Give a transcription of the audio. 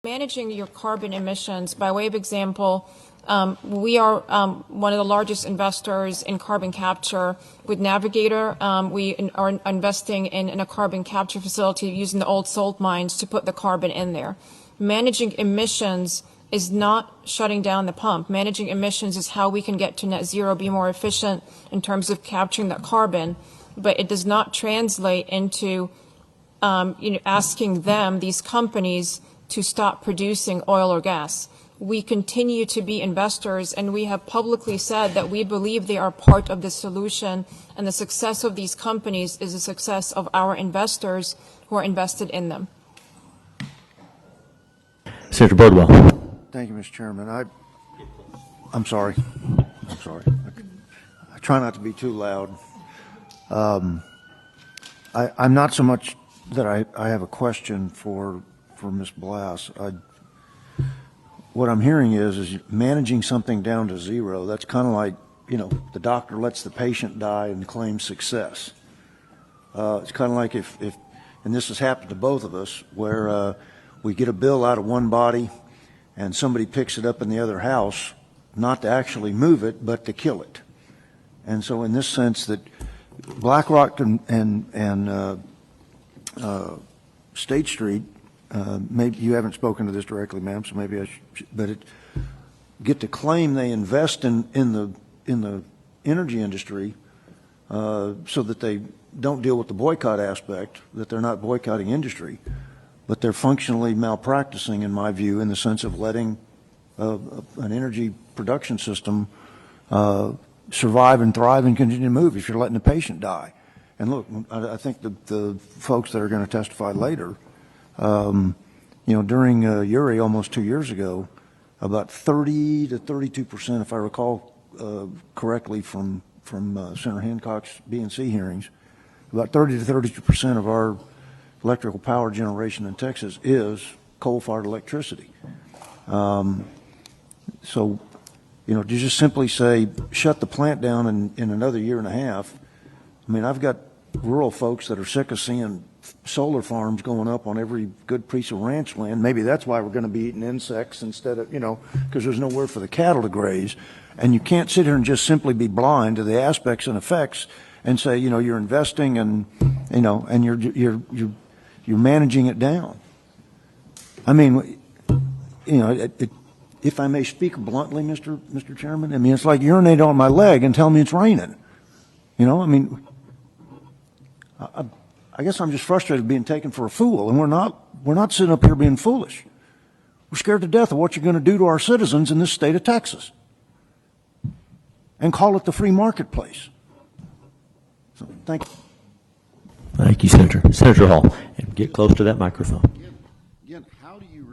Managing your carbon emissions, by way of example, we are one of the largest investors in carbon capture with Navigator. We are investing in a carbon capture facility using the old salt mines to put the carbon in there. Managing emissions is not shutting down the pump. Managing emissions is how we can get to net zero, be more efficient in terms of capturing that carbon, but it does not translate into asking them, these companies, to stop producing oil or gas. We continue to be investors, and we have publicly said that we believe they are part of the solution, and the success of these companies is the success of our investors who are invested in them. Senator Birdwell. Thank you, Mr. Chairman. I'm sorry. I try not to be too loud. I'm not so much that I have a question for Ms. Blass. What I'm hearing is managing something down to zero. That's kind of like, the doctor lets the patient die and claims success. It's kind of like if, and this has happened to both of us, where we get a bill out of one body and somebody picks it up in the other house, not to actually move it, but to kill it. And so in this sense that BlackRock and State Street, maybe you haven't spoken to this directly, ma'am, so maybe I should, but get to claim they invest in the energy industry so that they don't deal with the boycott aspect, that they're not boycotting industry, but they're functionally malpracticing, in my view, in the sense of letting an energy production system survive and thrive and continue to move if you're letting the patient die. And look, I think the folks that are going to testify later, during Uri almost 2 years ago, about 30 to 32%, if I recall correctly from Senator Hancock's B&C hearings, about 30 to 32% of our electrical power generation in Texas is coal-fired electricity. So, to just simply say, shut the plant down in another year and a half. I mean, I've got rural folks that are sick of seeing solar farms going up on every good piece of ranch land. Maybe that's why we're going to be eating insects instead of, because there's nowhere for the cattle to graze. And you can't sit here and just simply be blind to the aspects and effects and say, you're investing and, and you're managing it down. I mean, if I may speak bluntly, Mr. Chairman, I mean, it's like urinating on my leg and telling me it's raining. I guess I'm just frustrated being taken for a fool, and we're not sitting up here being foolish. We're scared to death of what you're going to do to our citizens in this state of Texas, and call it the free marketplace. So, thank you. Thank you, Senator. Senator Hall, and get close to that microphone. Again, how do